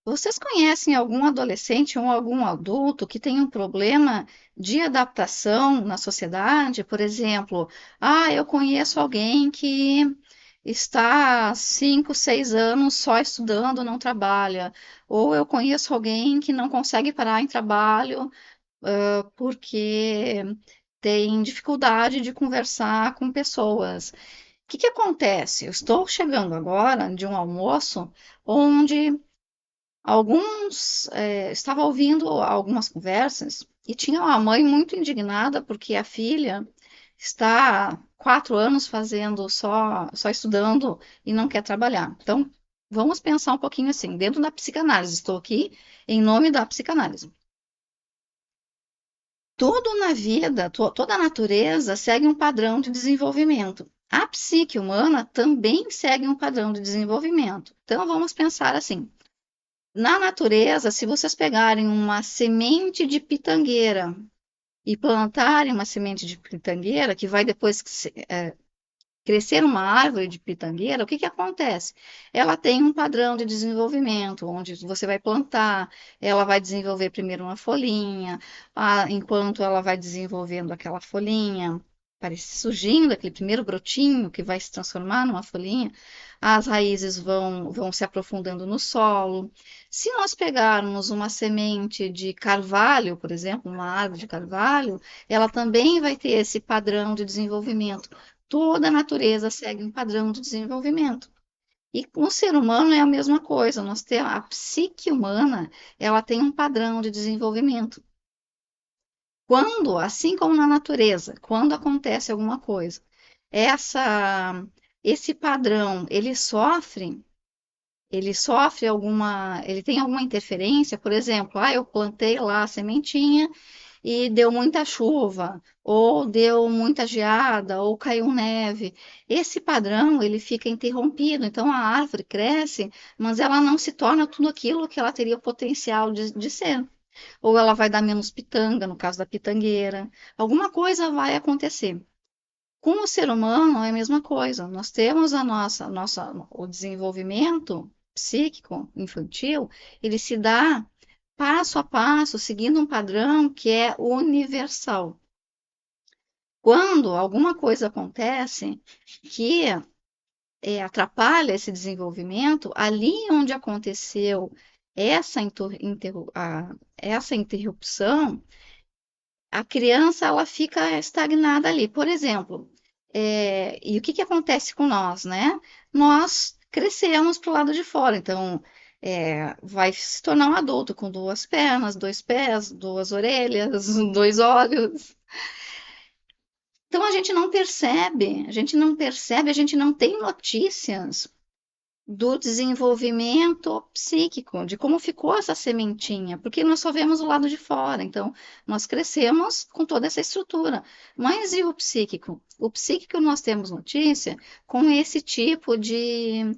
Vocês conhecem algum adolescente ou algum adulto que tem um problema de adaptação na sociedade? Por exemplo, eu conheço alguém que está há 5, 6 anos só estudando, não trabalha. Ou eu conheço alguém que não consegue parar em trabalho, porque tem dificuldade de conversar com pessoas. O que que acontece? Eu estou chegando agora de um almoço onde estava ouvindo algumas conversas e tinha uma mãe muito indignada porque a filha está há 4 anos fazendo só estudando e não quer trabalhar. Então, vamos pensar um pouquinho assim, dentro da psicanálise. Estou aqui em nome da psicanálise. Tudo na vida, toda a natureza segue um padrão de desenvolvimento. A psique humana também segue um padrão de desenvolvimento. Então, vamos pensar assim: na natureza, se vocês pegarem uma semente de pitangueira e plantarem uma semente de pitangueira, que vai depois crescer uma árvore de pitangueira, o que que acontece? Ela tem um padrão de desenvolvimento, onde você vai plantar, ela vai desenvolver primeiro uma folhinha, enquanto ela vai desenvolvendo aquela folhinha, parece surgindo aquele primeiro brotinho que vai se transformar numa folhinha, as raízes vão se aprofundando no solo. Se nós pegarmos uma semente de carvalho, por exemplo, uma árvore de carvalho, ela também vai ter esse padrão de desenvolvimento. Toda a natureza segue um padrão de desenvolvimento. E com o ser humano é a mesma coisa. Nós temos a psique humana, ela tem um padrão de desenvolvimento. Quando, assim como na natureza, quando acontece alguma coisa, essa esse padrão, ele tem alguma interferência, por exemplo, eu plantei lá a sementinha e deu muita chuva, ou deu muita geada, ou caiu neve. Esse padrão, ele fica interrompido, então a árvore cresce, mas ela não se torna tudo aquilo que ela teria o potencial de ser. Ou ela vai dar menos pitanga, no caso da pitangueira. Alguma coisa vai acontecer. Com o ser humano é a mesma coisa. Nós temos o desenvolvimento psíquico infantil, ele se dá passo a passo, seguindo um padrão que é universal. Quando alguma coisa acontece que atrapalha esse desenvolvimento, ali onde aconteceu essa interrupção, a criança ela fica estagnada ali. Por exemplo, e o que que acontece com nós, né? Nós crescemos para o lado de fora, então vai se tornar um adulto com duas pernas, dois pés, duas orelhas, dois olhos. Então a gente não tem notícias do desenvolvimento psíquico, de como ficou essa sementinha, porque nós só vemos o lado de fora. Então, nós crescemos com toda essa estrutura. Mas e o psíquico? O psíquico nós temos notícia com esse tipo de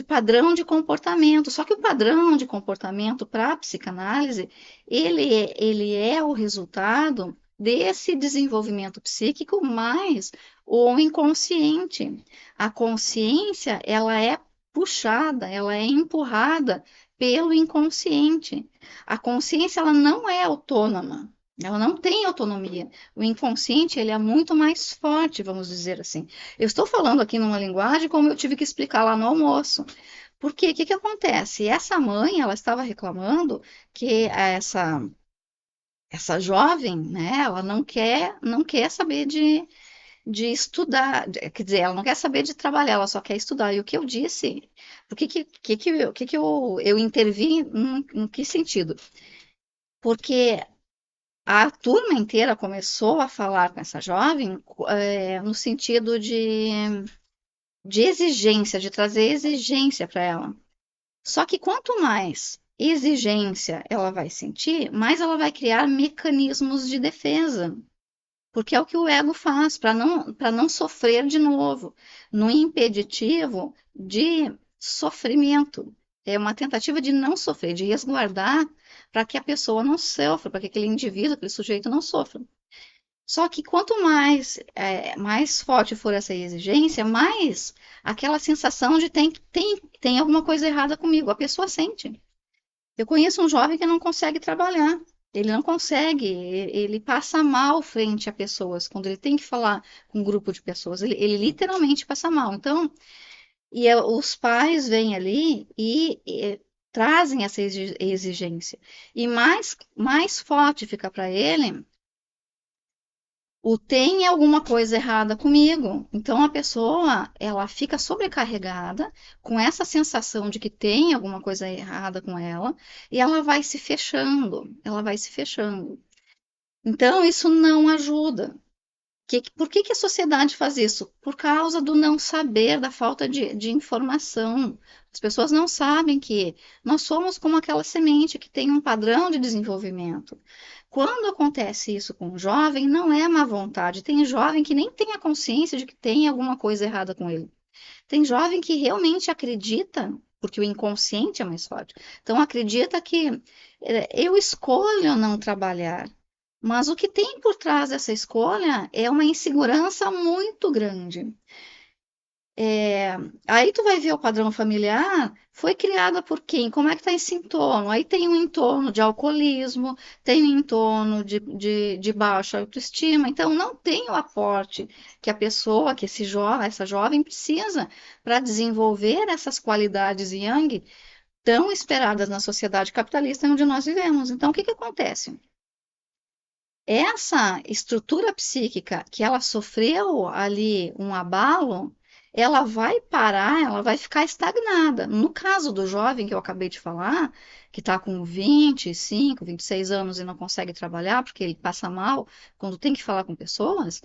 padrão de comportamento. Só que o padrão de comportamento para a psicanálise, ele é o resultado desse desenvolvimento psíquico mais o inconsciente. A consciência, ela é puxada, ela é empurrada pelo inconsciente. A consciência, ela não é autônoma. Ela não tem autonomia. O inconsciente, ele é muito mais forte, vamos dizer assim. Eu estou falando aqui numa linguagem como eu tive que explicar lá no almoço. Porque o que que acontece? Essa mãe, ela estava reclamando que essa jovem, né, ela não quer saber de estudar, quer dizer, ela não quer saber de trabalhar, ela só quer estudar. E o que eu disse, o que que eu intervi em que sentido? Porque a turma inteira começou a falar com essa jovem no sentido de exigência, de trazer exigência para ela. Só que quanto mais exigência ela vai sentir, mais ela vai criar mecanismos de defesa. Porque é o que o ego faz para não sofrer de novo, no impeditivo de sofrimento. É uma tentativa de não sofrer, de resguardar para que a pessoa não sofra, para que aquele indivíduo, aquele sujeito não sofra. Só que quanto mais forte for essa exigência, mais aquela sensação de tem alguma coisa errada comigo. A pessoa sente. Eu conheço um jovem que não consegue trabalhar. Ele não consegue, ele passa mal frente a pessoas, quando ele tem que falar com um grupo de pessoas, ele literalmente passa mal. Então, os pais vêm ali e trazem essa exigência. E mais forte fica para ele o tem alguma coisa errada comigo. Então a pessoa, ela fica sobrecarregada com essa sensação de que tem alguma coisa errada com ela e ela vai se fechando, ela vai se fechando. Então isso não ajuda. Por que que a sociedade faz isso? Por causa do não saber, da falta de informação. As pessoas não sabem que nós somos como aquela semente que tem um padrão de desenvolvimento. Quando acontece isso com um jovem, não é má vontade. Tem jovem que nem tem a consciência de que tem alguma coisa errada com ele. Tem jovem que realmente acredita, porque o inconsciente é mais forte. Então acredita que eu escolho não trabalhar. Mas o que tem por trás dessa escolha é uma insegurança muito grande. É, aí tu vai ver o padrão familiar, foi criada por quem? Como é que está esse entorno? Aí tem um entorno de alcoolismo, tem um entorno de baixa autoestima, então não tem o aporte que a pessoa, que essa jovem precisa para desenvolver essas qualidades yang tão esperadas na sociedade capitalista onde nós vivemos. Então, o que que acontece? Essa estrutura psíquica que ela sofreu ali um abalo, ela vai parar, ela vai ficar estagnada. No caso do jovem que eu acabei de falar, que está com 25, 26 anos e não consegue trabalhar porque ele passa mal quando tem que falar com pessoas,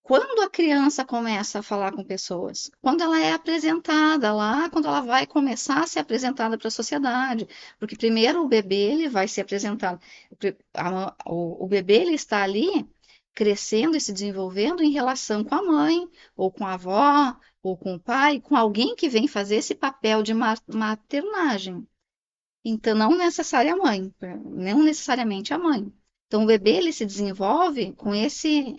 quando a criança começa a falar com pessoas, quando ela é apresentada lá, quando ela vai começar a ser apresentada para a sociedade, porque primeiro o bebê ele vai ser apresentado, o bebê ele está ali crescendo e se desenvolvendo em relação com a mãe, ou com a avó, ou com o pai, com alguém que vem fazer esse papel de maternagem. Então, não necessariamente a mãe. Então, o bebê ele se desenvolve com esse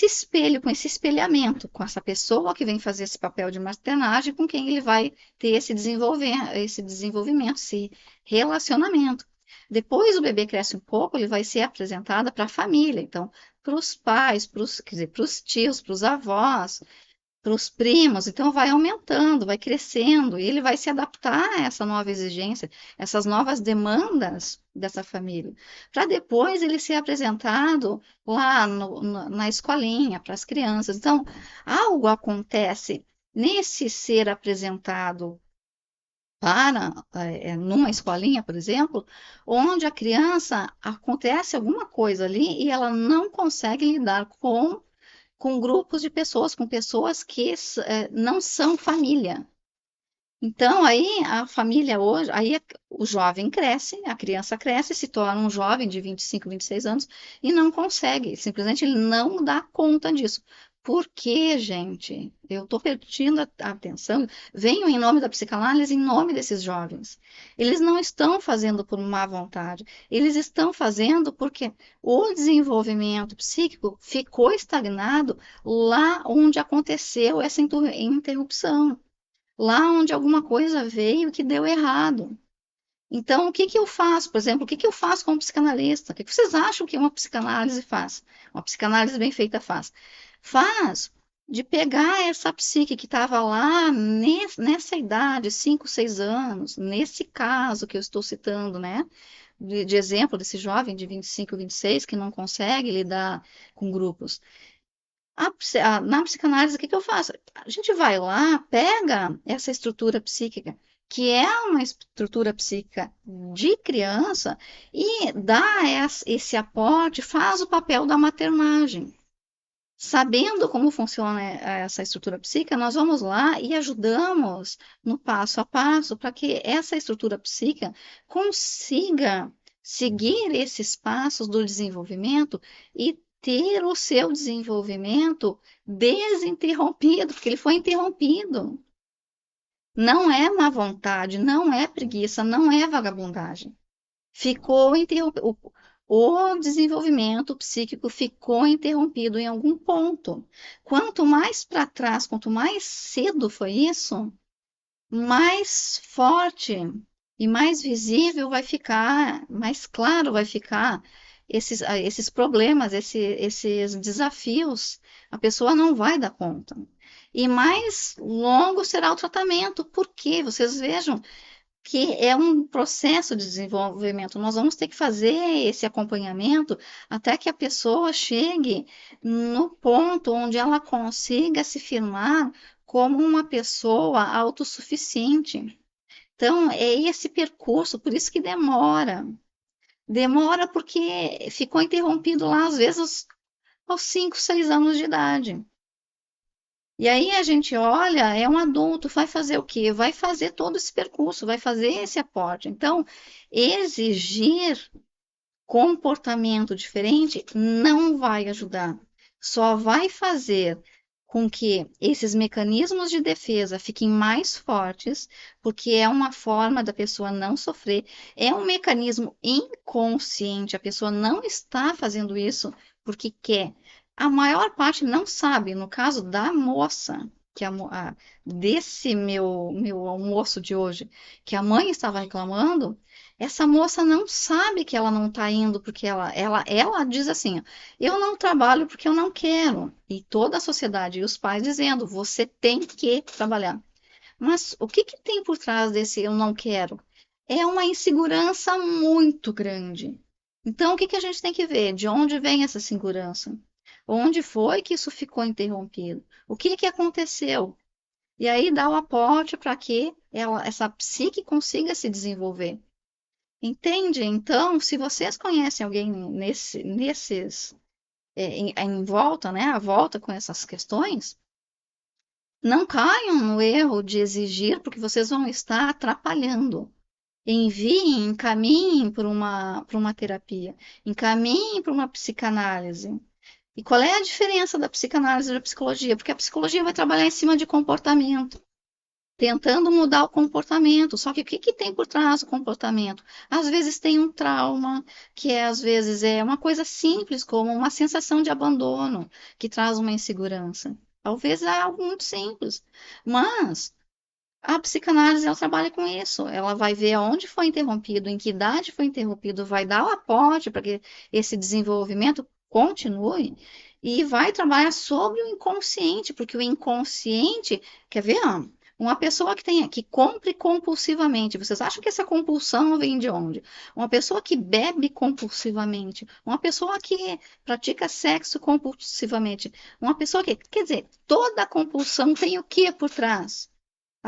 espelho, com esse espelhamento, com essa pessoa que vem fazer esse papel de maternagem, com quem ele vai ter esse desenvolvimento, esse relacionamento. Depois o bebê cresce um pouco, ele vai ser apresentado para a família, então, para os pais, quer dizer, para os tios, para os avós, para os primos, então vai aumentando, vai crescendo, e ele vai se adaptar a essa nova exigência, essas novas demandas dessa família, para depois ele ser apresentado lá na escolinha para as crianças. Então, algo acontece nesse ser apresentado para numa escolinha, por exemplo, onde a criança acontece alguma coisa ali e ela não consegue lidar com grupos de pessoas, com pessoas que não são família. Então, aí a família hoje, o jovem cresce, a criança cresce, se torna um jovem de 25, 26 anos e não consegue, simplesmente ele não dá conta disso. Por quê, gente? Eu estou perdendo a atenção. Venho em nome da psicanálise, em nome desses jovens. Eles não estão fazendo por má vontade, eles estão fazendo porque o desenvolvimento psíquico ficou estagnado lá onde aconteceu essa interrupção, lá onde alguma coisa veio que deu errado. Então, o que que eu faço? Por exemplo, o que que eu faço como psicanalista? O que que vocês acham que uma psicanálise faz? Uma psicanálise bem feita faz? Faz de pegar essa psique que estava lá nessa idade, 5, 6 anos, nesse caso que eu estou citando, né? De exemplo desse jovem de 25, 26 que não consegue lidar com grupos. Na psicanálise, o que que eu faço? A gente vai lá, pega essa estrutura psíquica, que é uma estrutura psíquica de criança, e dá esse aporte, faz o papel da maternagem. Sabendo como funciona essa estrutura psíquica, nós vamos lá e ajudamos no passo a passo para que essa estrutura psíquica consiga seguir esses passos do desenvolvimento e ter o seu desenvolvimento desinterrompido, porque ele foi interrompido. Não é má vontade, não é preguiça, não é vagabundagem. ficou interrompido. O desenvolvimento psíquico ficou interrompido em algum ponto. Quanto mais para trás, quanto mais cedo foi isso, mais forte e mais visível vai ficar, mais claro vai ficar esses problemas, esses desafios. A pessoa não vai dar conta. E mais longo será o tratamento, porque vocês vejam que é um processo de desenvolvimento. Nós vamos ter que fazer esse acompanhamento até que a pessoa chegue no ponto onde ela consiga se firmar como uma pessoa autossuficiente. Então, é esse percurso, por isso que demora. Demora porque ficou interrompido lá, às vezes, aos 5, 6 anos de idade. E aí a gente olha, é um adulto, vai fazer o quê? Vai fazer todo esse percurso, vai fazer esse aporte. Então, exigir comportamento diferente não vai ajudar. Só vai fazer com que esses mecanismos de defesa fiquem mais fortes, porque é uma forma da pessoa não sofrer, é um mecanismo inconsciente, a pessoa não está fazendo isso porque quer. A maior parte não sabe, no caso da moça, que desse meu almoço de hoje, que a mãe estava reclamando, essa moça não sabe que ela não está indo porque ela diz assim: eu não trabalho porque eu não quero. E toda a sociedade e os pais dizendo: você tem que trabalhar. Mas o que que tem por trás desse eu não quero? É uma insegurança muito grande. Então, o que que a gente tem que ver? De onde vem essa insegurança? Onde foi que isso ficou interrompido? O que que aconteceu? E aí dá o aporte para que essa psique consiga se desenvolver. Entende? Então, se vocês conhecem alguém nesses em volta, né, à volta com essas questões, não caiam no erro de exigir, porque vocês vão estar atrapalhando. Enviem, encaminhem para uma terapia, encaminhem para uma psicanálise. E qual é a diferença da psicanálise e da psicologia? Porque a psicologia vai trabalhar em cima de comportamento, tentando mudar o comportamento. Só que o que, que tem por trás do comportamento? Às vezes tem um trauma, que às vezes é uma coisa simples, como uma sensação de abandono, que traz uma insegurança. Talvez é algo muito simples, mas a psicanálise ela trabalha com isso. Ela vai ver onde foi interrompido, em que idade foi interrompido, vai dar o aporte para que esse desenvolvimento continue e vai trabalhar sobre o inconsciente, porque o inconsciente, quer ver, uma pessoa que compre compulsivamente, vocês acham que essa compulsão vem de onde? Uma pessoa que bebe compulsivamente, uma pessoa que pratica sexo compulsivamente, uma pessoa que, quer dizer, toda compulsão tem o que por trás?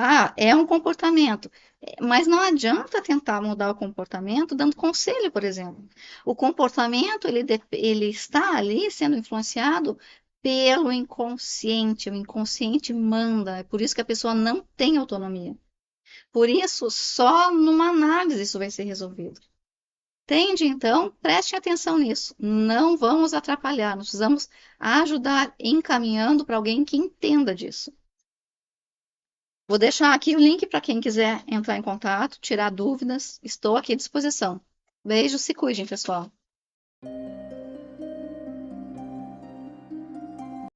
Ah, é um comportamento. Mas não adianta tentar mudar o comportamento dando conselho, por exemplo. O comportamento, ele está ali sendo influenciado pelo inconsciente. O inconsciente manda. É por isso que a pessoa não tem autonomia. Por isso, só numa análise isso vai ser resolvido. Entende? Então, preste atenção nisso. Não vamos atrapalhar. Nós precisamos ajudar encaminhando para alguém que entenda disso. Vou deixar aqui o link para quem quiser entrar em contato, tirar dúvidas. Estou aqui à disposição. Beijo, se cuidem, pessoal.